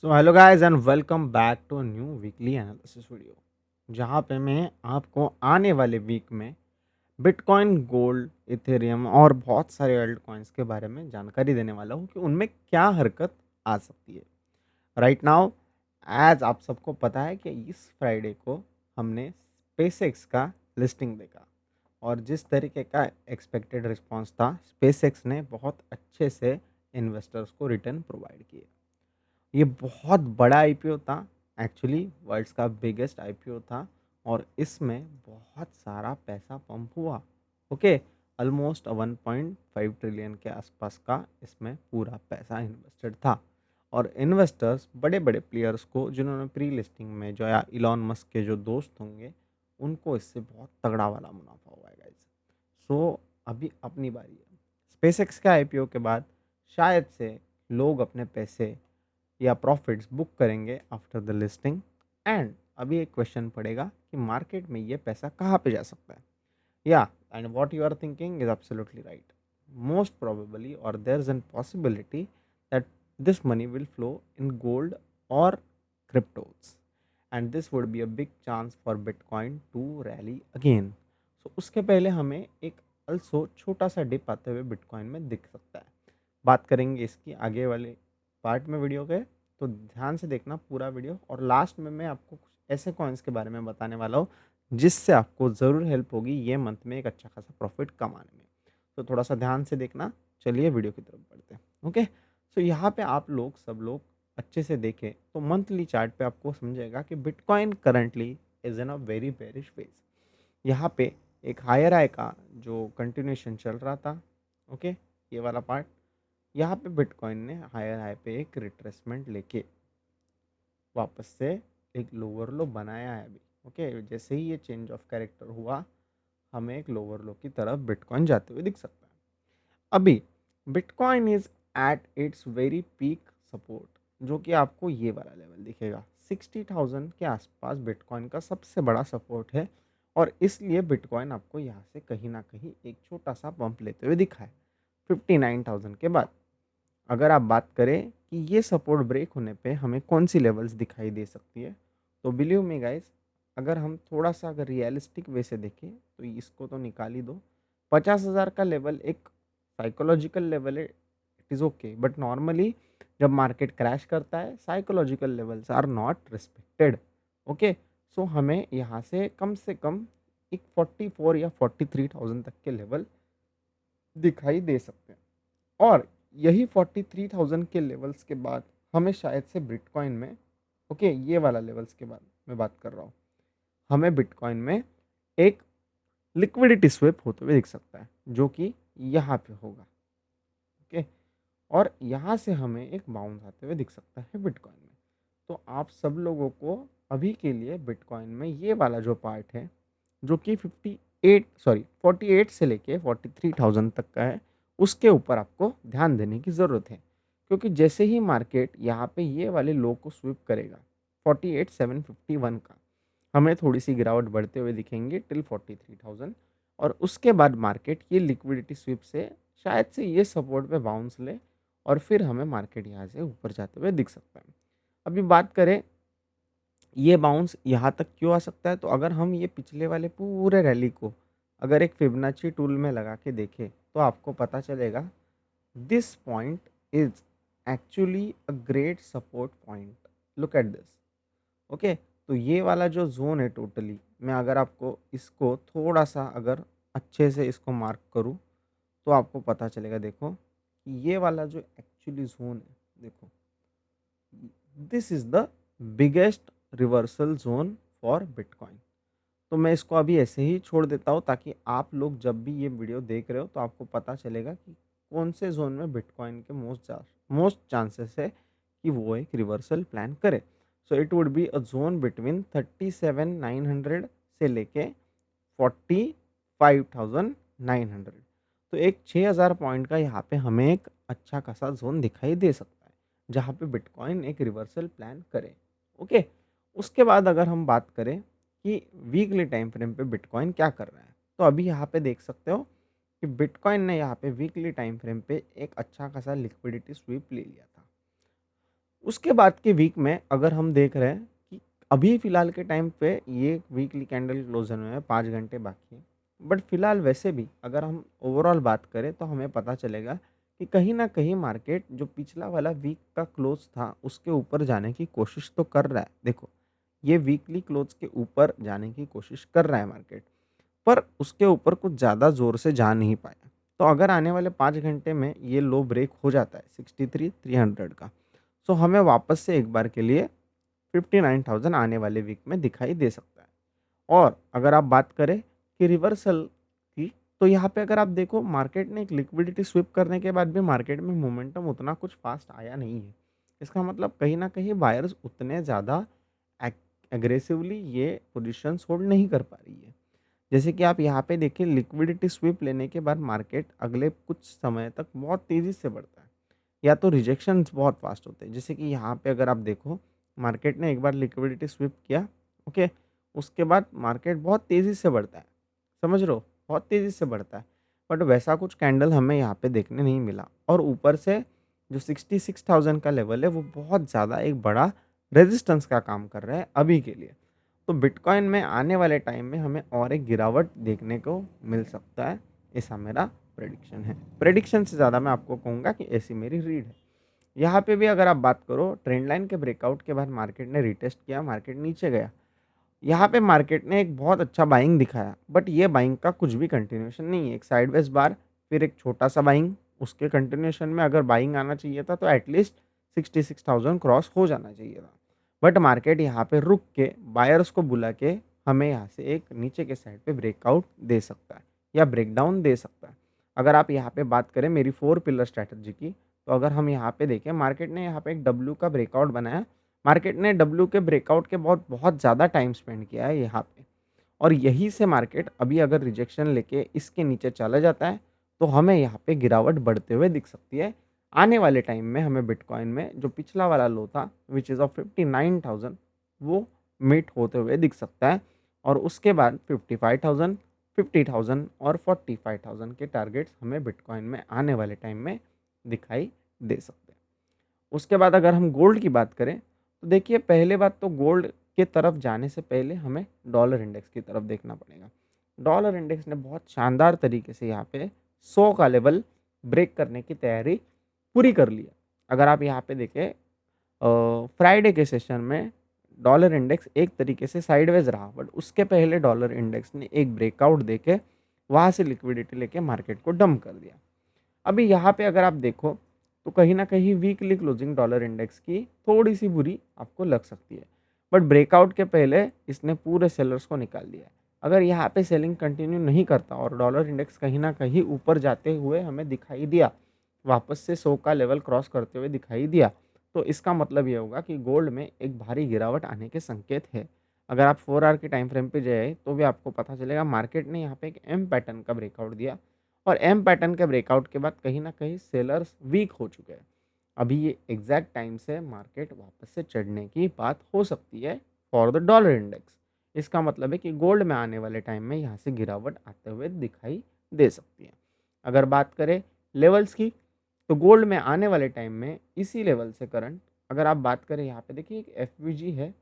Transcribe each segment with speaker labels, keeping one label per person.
Speaker 1: So hello guys and welcome back to new weekly analysis video जहाँ पे मैं आपको आने वाले वीक में बिटकॉइन गोल्ड इथेरियम और बहुत सारे अल्ट कॉइन्स के बारे में जानकारी देने वाला हूँ कि उनमें क्या हरकत आ सकती है राइट नाउ। एज आप सबको पता है कि इस फ्राइडे को हमने स्पेसएक्स का लिस्टिंग देखा और जिस तरीके का एक्सपेक्टेड रिस्पांस था स्पेसएक्स ने बहुत अच्छे से इन्वेस्टर्स को रिटर्न प्रोवाइड किए। ये बहुत बड़ा आईपीओ था, एक्चुअली वर्ल्ड्स का बिगेस्ट आईपीओ था और इसमें बहुत सारा पैसा पंप हुआ। ओके, ऑलमोस्ट 1.5 ट्रिलियन के आसपास का इसमें पूरा पैसा इन्वेस्टेड था और इन्वेस्टर्स बड़े बड़े प्लेयर्स को जिन्होंने प्री लिस्टिंग में जो या इलॉन मस्क के जो दोस्त होंगे उनको इससे बहुत तगड़ा वाला मुनाफा हुआ है गाइस। सो अभी अपनी बारी है। स्पेसएक्स के आईपीओ के बाद शायद से लोग अपने पैसे या प्रॉफिट्स बुक करेंगे आफ्टर द लिस्टिंग। एंड अभी एक क्वेश्चन पड़ेगा कि मार्केट में ये पैसा कहाँ पे जा सकता है। Yeah and what you are thinking is absolutely right. Most probably और there is an possibility that this money will flow in gold और cryptos and this would be a big chance for bitcoin to rally again. So उसके पहले हमें एक also छोटा सा dip आते हुए बिटकॉइन में दिख सकता है। बात करेंगे इसकी आगे वाले पार्ट में वीडियो के, तो ध्यान से देखना पूरा वीडियो और लास्ट में मैं आपको कुछ ऐसे कॉइन्स के बारे में बताने वाला हूँ जिससे आपको ज़रूर हेल्प होगी ये मंथ में एक अच्छा खासा प्रॉफिट कमाने में। तो थोड़ा सा ध्यान से देखना। चलिए वीडियो की तरफ बढ़ते हैं। ओके, सो यहाँ पे आप लोग सब लोग अच्छे से देखें तो मंथली चार्ट पे आपको समझेगा कि bitcoin currently is in a very bearish phase. यहाँ पे एक हायर हाई का जो कंटिन्यूशन चल रहा था। ओके, ये वाला पार्ट, यहाँ पे बिटकॉइन ने हायर हाई पे एक रिट्रेसमेंट लेके वापस से एक लोअर लो बनाया है अभी। ओके, जैसे ही ये चेंज ऑफ कैरेक्टर हुआ हमें एक लोअर लो की तरफ बिटकॉइन जाते हुए दिख सकता है। अभी bitcoin is at its very peak support, जो कि आपको ये वाला लेवल दिखेगा 60,000 के आसपास बिटकॉइन का सबसे बड़ा सपोर्ट है और इसलिए बिटकॉइन आपको यहाँ से कहीं ना कहीं एक छोटा सा पंप लेते हुए दिखा है 59,000 के बाद। अगर आप बात करें कि ये सपोर्ट ब्रेक होने पे हमें कौन सी लेवल्स दिखाई दे सकती है, तो बिलीव मी गाइस, अगर हम थोड़ा सा अगर रियलिस्टिक वे से देखें तो इसको तो निकाल ही दो। 50,000 का लेवल एक साइकोलॉजिकल लेवल है, it is okay, but normally जब मार्केट क्रैश करता है psychological levels are not respected. Okay, so हमें यहाँ से कम एक 44 या 43,000 तक के लेवल दिखाई दे सकते हैं और यही 43,000 के लेवल्स के बाद हमें शायद से बिटकॉइन में, ओके ये वाला लेवल्स के बाद मैं बात कर रहा हूँ, हमें बिटकॉइन में एक लिक्विडिटी स्विप होते हुए दिख सकता है जो कि यहाँ पे होगा। ओके, और यहाँ से हमें एक बाउंस आते हुए दिख सकता है बिटकॉइन में। तो आप सब लोगों को अभी के लिए बिटकॉइन में ये वाला जो पार्ट है जो कि 48 से लेके 43,000 तक का है उसके ऊपर आपको ध्यान देने की ज़रूरत है, क्योंकि जैसे ही मार्केट यहाँ पे ये वाले लो को स्विप करेगा 48,751 का, हमें थोड़ी सी गिरावट बढ़ते हुए दिखेंगे टिल 43,000 और उसके बाद मार्केट ये लिक्विडिटी स्विप से शायद से ये सपोर्ट पे बाउंस ले और फिर हमें मार्केट यहाँ से ऊपर जाते हुए दिख सकता है। अभी बात करें ये बाउंस यहाँ तक क्यों आ सकता है, तो अगर हम ये पिछले वाले पूरे रैली को अगर एक फिबोनाची टूल में लगा के देखें तो आपको पता चलेगा this point is actually a great support point. Look at this. Okay, तो ये वाला जो जोन है टोटली, मैं अगर आपको इसको थोड़ा सा अगर अच्छे से इसको मार्क करूँ तो आपको पता चलेगा। देखो कि ये वाला जो एक्चुअली जोन है, देखो this is the biggest reversal zone for bitcoin. तो मैं इसको अभी ऐसे ही छोड़ देता हूँ ताकि आप लोग जब भी ये वीडियो देख रहे हो तो आपको पता चलेगा कि कौन से जोन में बिटकॉइन के मोस्ट चांसेस है कि वो एक रिवर्सल प्लान करे। So it would be a zone between 37,900 से लेके 45,900। तो एक 6,000 पॉइंट का यहाँ पे हमें एक अच्छा खासा जोन दिखाई दे सकता है जहाँ पे बिटकॉइन एक रिवर्सल प्लान करे। ओके, उसके बाद अगर हम बात करें कि वीकली टाइम फ्रेम पे बिटकॉइन क्या कर रहा है, तो अभी यहाँ पे देख सकते हो कि बिटकॉइन ने यहाँ पे वीकली टाइम फ्रेम पे एक अच्छा खासा लिक्विडिटी स्वीप ले लिया था। उसके बाद के वीक में अगर हम देख रहे हैं कि अभी फ़िलहाल के टाइम पे ये वीकली कैंडल क्लोज़ होने में 5 घंटे बाकी हैं। बट फ़िलहाल वैसे भी अगर हम ओवरऑल बात करें तो हमें पता चलेगा कि कहीं न कहीं मार्केट जो पिछला वाला वीक का क्लोज़ था, उसके ऊपर जाने की कोशिश तो कर रहा है। देखो, ये वीकली क्लोज़ के ऊपर जाने की कोशिश कर रहा है मार्केट, पर उसके ऊपर कुछ ज़्यादा ज़ोर से जा नहीं पाया। तो अगर आने वाले 5 घंटे में ये लो ब्रेक हो जाता है 63,300 का, सो हमें वापस से एक बार के लिए 59,000 आने वाले वीक में दिखाई दे सकता है। और अगर आप बात करें कि रिवर्सल की, तो यहाँ पे अगर आप देखो मार्केट ने एक लिक्विडिटी स्विप करने के बाद भी मार्केट में मोमेंटम उतना कुछ फास्ट आया नहीं है। इसका मतलब कहीं न कहीं बायर्स उतने ज़्यादा एग्रेसिवली ये पोजीशंस होल्ड नहीं कर पा रही है। जैसे कि आप यहाँ पे देखिए लिक्विडिटी स्विप लेने के बाद मार्केट अगले कुछ समय तक बहुत तेज़ी से बढ़ता है, या तो रिजेक्शंस बहुत फास्ट होते हैं। जैसे कि यहाँ पे अगर आप देखो मार्केट ने एक बार लिक्विडिटी स्विप किया, ओके, उसके बाद मार्केट बहुत तेज़ी से बढ़ता है, समझ रहे हो, बहुत तेज़ी से बढ़ता है। बट वैसा कुछ कैंडल हमें यहाँ पे देखने नहीं मिला, और ऊपर से जो 66,000 का लेवल है वो बहुत ज़्यादा एक बड़ा रेजिस्टेंस का काम कर रहा है अभी के लिए। तो बिटकॉइन में आने वाले टाइम में हमें और एक गिरावट देखने को मिल सकता है, ऐसा मेरा प्रेडिक्शन है। प्रेडिक्शन से ज़्यादा मैं आपको कहूँगा कि ऐसी मेरी रीड है। यहाँ पे भी अगर आप बात करो ट्रेंड लाइन के ब्रेकआउट के बाद मार्केट ने रिटेस्ट किया, मार्केट नीचे गया। यहाँ पे मार्केट ने एक बहुत अच्छा बाइंग दिखाया, बट ये बाइंग का कुछ भी कंटिन्यूएशन नहीं है। एक साइडवेज बार, फिर एक छोटा सा बाइंग, उसके कंटिन्यूएशन में अगर बाइंग आना चाहिए था तो एटलीस्ट 66,000 क्रॉस हो जाना चाहिए था। बट मार्केट यहाँ पे रुक के बायर्स को बुला के हमें यहाँ से एक नीचे के साइड पे ब्रेकआउट दे सकता है या ब्रेकडाउन दे सकता है। अगर आप यहाँ पे बात करें मेरी 4 पिलर स्ट्रैटेजी की, तो अगर हम यहाँ पे देखें मार्केट ने यहाँ पे एक डब्ल्यू का ब्रेकआउट बनाया। मार्केट ने डब्ल्यू के ब्रेकआउट के बहुत बहुत ज़्यादा टाइम स्पेंड किया है यहाँ पे, और यहीं से मार्केट अभी अगर रिजेक्शन लेके इसके नीचे चला जाता है तो हमें यहाँ पे गिरावट बढ़ते हुए दिख सकती है। आने वाले टाइम में हमें बिटकॉइन में जो पिछला वाला लो था विच इज़ ऑफ 59,000, वो मीट होते हुए दिख सकता है, और उसके बाद 55,000, 50,000 और 45,000 के टारगेट्स हमें बिटकॉइन में आने वाले टाइम में दिखाई दे सकते हैं। उसके बाद अगर हम गोल्ड की बात करें, तो देखिए पहले बात तो गोल्ड के तरफ जाने से पहले हमें डॉलर इंडेक्स की तरफ देखना पड़ेगा। डॉलर इंडेक्स ने बहुत शानदार तरीके से यहाँ पे 100 का लेवल ब्रेक करने की तैयारी पूरी कर ली है। अगर आप यहाँ पे देखें फ्राइडे के सेशन में डॉलर इंडेक्स एक तरीके से साइडवेज रहा, बट उसके पहले डॉलर इंडेक्स ने एक ब्रेकआउट देके वहाँ से लिक्विडिटी लेके मार्केट को डंप कर दिया। अभी यहाँ पे अगर आप देखो तो कहीं ना कहीं वीकली क्लोजिंग डॉलर इंडेक्स की थोड़ी सी बुरी आपको लग सकती है, बट ब्रेकआउट के पहले इसने पूरे सेलर्स को निकाल दिया है। अगर यहाँ पे सेलिंग कंटिन्यू नहीं करता और डॉलर इंडेक्स कहीं ना कहीं ऊपर जाते हुए हमें दिखाई दिया, वापस से 100 का लेवल क्रॉस करते हुए दिखाई दिया, तो इसका मतलब ये होगा कि गोल्ड में एक भारी गिरावट आने के संकेत है। अगर आप 4 आवर के टाइम फ्रेम पे जाए तो भी आपको पता चलेगा मार्केट ने यहाँ पे एक एम पैटर्न का ब्रेकआउट दिया, और एम पैटर्न के ब्रेकआउट के बाद कहीं ना कहीं सेलर्स वीक हो चुके हैं। अभी ये एग्जैक्ट टाइम से मार्केट वापस से चढ़ने की बात हो सकती है फॉर द डॉलर इंडेक्स। इसका मतलब है कि गोल्ड में आने वाले टाइम में यहाँ से गिरावट आते हुए दिखाई दे सकती है। अगर बात करें लेवल्स की, तो गोल्ड में आने वाले टाइम में इसी लेवल से करंट, अगर आप बात करें यहाँ पे देखिए एक एफ है,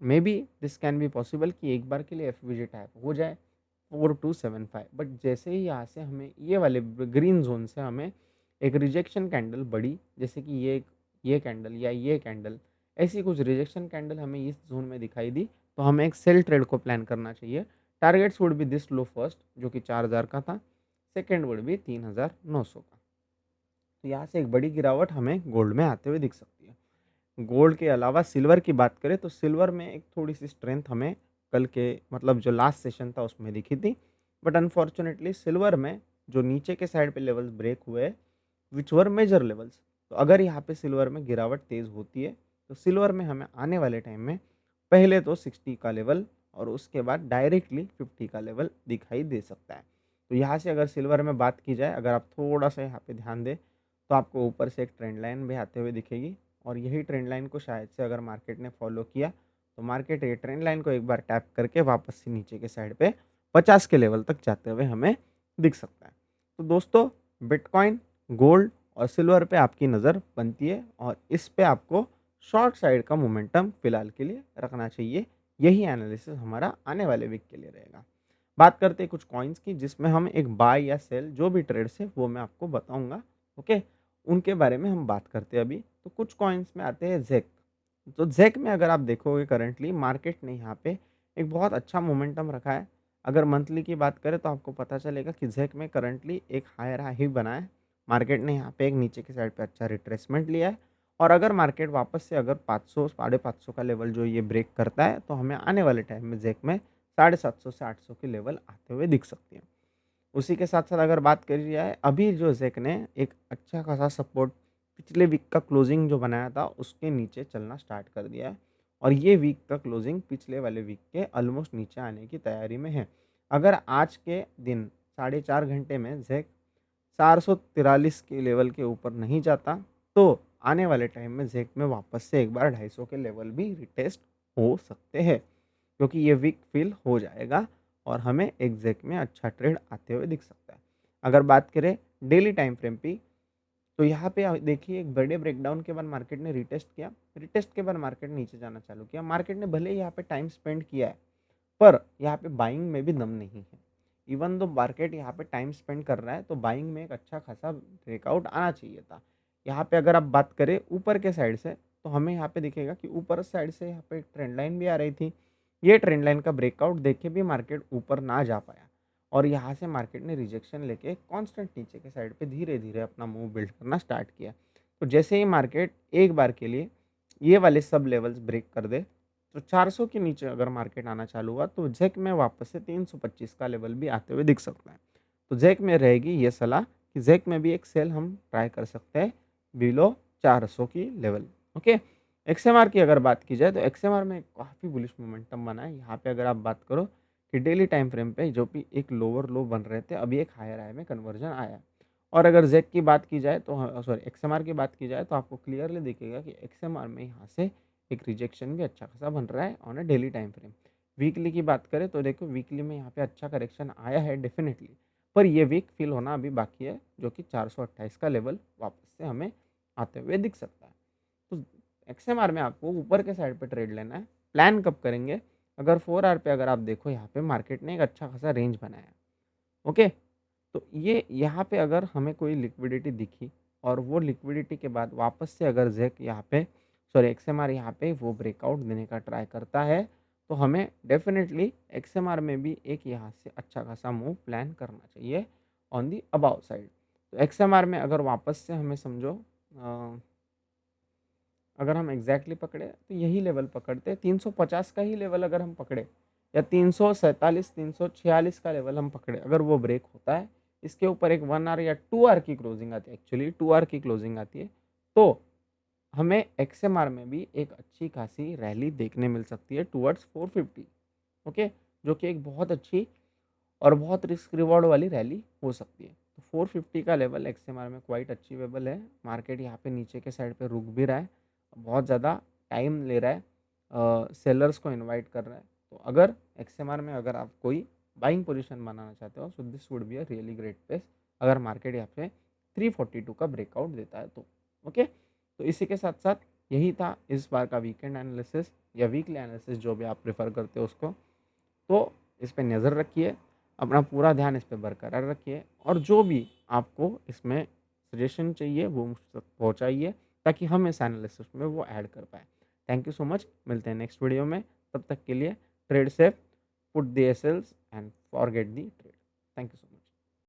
Speaker 1: may be this can be possible कि एक बार के लिए एफ टाइप हो जाए 4275, बट जैसे ही यहाँ से हमें ये वाले ग्रीन जोन से हमें एक रिजेक्शन कैंडल बड़ी, जैसे कि ये कैंडल या ये कैंडल, ऐसी कुछ रिजेक्शन कैंडल हमें इस जोन में दिखाई दी, तो हमें एक सेल ट्रेड को प्लान करना चाहिए। Targets would be this low first जो कि 4,000 का था, सेकेंड वुड बी 3,900 का। तो यहाँ से एक बड़ी गिरावट हमें गोल्ड में आते हुए दिख सकती है। गोल्ड के अलावा सिल्वर की बात करें तो सिल्वर में एक थोड़ी सी स्ट्रेंथ हमें कल के मतलब जो लास्ट सेशन था उसमें दिखी थी, बट अनफॉर्चुनेटली सिल्वर में जो नीचे के साइड पे लेवल्स ब्रेक हुए विच वर मेजर लेवल्स, तो अगर यहाँ पे सिल्वर में गिरावट तेज़ होती है तो सिल्वर में हमें आने वाले टाइम में पहले तो 60 का लेवल और उसके बाद डायरेक्टली 50 का लेवल दिखाई दे सकता है। तो यहाँ से अगर सिल्वर में बात की जाए, अगर आप थोड़ा सा यहाँ पे ध्यान दें तो आपको ऊपर से एक ट्रेंड लाइन भी आते हुए दिखेगी, और यही ट्रेंड लाइन को शायद से अगर मार्केट ने फॉलो किया तो मार्केट ये ट्रेंड लाइन को एक बार टैप करके वापस से नीचे के साइड पे 50 के लेवल तक जाते हुए हमें दिख सकता है। तो दोस्तों बिटकॉइन, गोल्ड और सिल्वर पे आपकी नज़र बनती है, और इस पे आपको शॉर्ट साइड का मोमेंटम फिलहाल के लिए रखना चाहिए। यही एनालिसिस हमारा आने वाले वीक के लिए रहेगा। बात करते हैं कुछ कॉइन्स की जिसमें हम एक बाय या सेल जो भी ट्रेड्स है वो मैं आपको बताऊंगा। ओके, उनके बारे में हम बात करते हैं अभी। तो कुछ कॉइन्स में आते हैं जेक। तो जेक में अगर आप देखोगे करंटली मार्केट ने यहाँ पे एक बहुत अच्छा मोमेंटम रखा है। अगर मंथली की बात करें तो आपको पता चलेगा कि जेक में करंटली एक हायर हाई बना है। मार्केट ने यहाँ पे एक नीचे की साइड पे अच्छा रिट्रेसमेंट लिया है। और अगर मार्केट वापस से अगर 500 550 का लेवल जो ये ब्रेक करता है तो हमें आने वाले टाइम में जेक में 750 से 800 के लेवल आते हुए दिख सकती है। उसी के साथ-साथ अगर बात करी जाए अभी जो ज़ेक ने एक अच्छा खासा सपोर्ट पिछले वीक का क्लोजिंग जो बनाया था उसके नीचे चलना स्टार्ट कर दिया है। और ये वीक का क्लोजिंग पिछले वाले वीक के ऑलमोस्ट नीचे आने की तैयारी में है। अगर आज के दिन साढ़े 4 घंटे में ज़ेक 443 के लेवल के ऊपर नहीं जाता तो आने वाले टाइम में ज़ेक में वापस से एक बार 250 के लेवल भी रिटेस्ट हो सकते हैं। क्योंकि ये वीक फिल हो जाएगा और हमें एग्जैक्ट में अच्छा ट्रेड आते हुए दिख सकता है। अगर बात करें डेली टाइम फ्रेम की तो यहाँ पे देखिए एक बड़े ब्रेकडाउन के बाद मार्केट ने रिटेस्ट किया। रिटेस्ट के बाद मार्केट नीचे जाना चालू किया। मार्केट ने भले ही यहाँ पे टाइम स्पेंड किया है पर यहाँ पे बाइंग में भी दम नहीं है। इवन दो मार्केट यहाँ पे टाइम स्पेंड कर रहा है तो बाइंग में एक अच्छा खासा ब्रेकआउट आना चाहिए था। यहाँ पे अगर आप बात करें ऊपर के साइड से तो हमें यहाँ पे दिखेगा कि ऊपर साइड से यहाँ पे एक ट्रेंड लाइन भी आ रही थी। ये ट्रेंड लाइन का ब्रेकआउट देख के भी मार्केट ऊपर ना जा पाया और यहाँ से मार्केट ने रिजेक्शन लेके कांस्टेंट नीचे के साइड पे धीरे धीरे अपना मूव बिल्ड करना स्टार्ट किया। तो जैसे ही मार्केट एक बार के लिए ये वाले सब लेवल्स ब्रेक कर दे तो 400 के नीचे अगर मार्केट आना चालू हुआ तो जेक में वापस से 325 का लेवल भी आते हुए दिख सकता है। तो जेक में रहेगी ये सलाह कि जेक में भी एक सेल हम ट्राई कर सकते हैं बिलो 400 की लेवल। ओके, एक्सएमआर की अगर बात की जाए तो एक्सएमआर में काफ़ी बुलिश मोमेंटम बना है। यहाँ पे अगर आप बात करो कि डेली टाइम फ्रेम पे जो भी एक लोअर लो बन रहे थे अभी एक हायर हाई में कन्वर्जन आया है। और अगर जेक की बात की जाए तो सॉरी एक्सएमआर की बात की जाए तो आपको क्लियरली दिखेगा कि एक्सएमआर में यहाँ से एक रिजेक्शन भी अच्छा खासा बन रहा है on a daily time frame. Weekly की बात करें तो देखो वीकली में यहाँ पे अच्छा करेक्शन आया है डेफिनेटली, पर ये वीक फिल होना अभी बाकी है जो कि 428 का लेवल वापस से हमें आते हुए दिख सकता है। तो एक्सएमआर में आपको ऊपर के साइड पे ट्रेड लेना है। प्लान कब करेंगे? अगर 4 आवर पे अगर आप देखो यहाँ पे मार्केट ने एक अच्छा खासा रेंज बनाया है। ओके, तो ये यहाँ पे अगर हमें कोई लिक्विडिटी दिखी और वो लिक्विडिटी के बाद वापस से अगर जेक यहाँ पे सॉरी एक्सएमआर यहाँ पे वो ब्रेकआउट देने का ट्राई करता है तो हमें डेफिनेटली एक्सएमआर में भी एक यहाँ से अच्छा खासा मूव प्लान करना चाहिए ऑन दी अबाउ साइड। तो एक्सएमआर में अगर वापस से हमें समझो अगर हम एग्जैक्टली पकड़े तो यही लेवल पकड़ते 350 का ही लेवल अगर हम पकड़े या 347 346 का लेवल हम पकड़े अगर वो ब्रेक होता है इसके ऊपर एक 1 आवर या 2 आवर की क्लोजिंग आती है, एक्चुअली 2 आवर की क्लोजिंग आती है तो हमें एक्सएमआर में भी एक अच्छी खासी रैली देखने मिल सकती है टुवर्ड्स 450। ओके, जो कि एक बहुत अच्छी और बहुत रिस्क रिवॉर्ड वाली रैली हो सकती है। तो 450 का लेवल एक्सएमआर में क्वाइट अचीवेबल है। मार्केट यहाँ पे नीचे के साइड पे रुक भी रहा है, बहुत ज़्यादा टाइम ले रहा है, सेलर्स को इनवाइट कर रहा है। तो अगर एक्सएमआर में अगर आप कोई बाइंग पोजीशन बनाना चाहते हो so this would be a really great place अगर मार्केट यहाँ पे 342 का ब्रेकआउट देता है तो। ओके, तो इसी के साथ साथ यही था इस बार का वीकेंड एनालिसिस या वीकली एनालिसिस जो भी आप प्रेफर करते हो उसको। तो इस पे नज़र रखिए, अपना पूरा ध्यान इस पे बरकरार रखिए और जो भी आपको इसमें सजेशन चाहिए वो मुझ तक पहुँचाइए ताकि हम इस एनालिसिस में वो ऐड कर पाएँ। थैंक यू सो मच, मिलते हैं नेक्स्ट वीडियो में। तब तक के लिए trade safe, put the SLs and forget the trade. Thank you so much.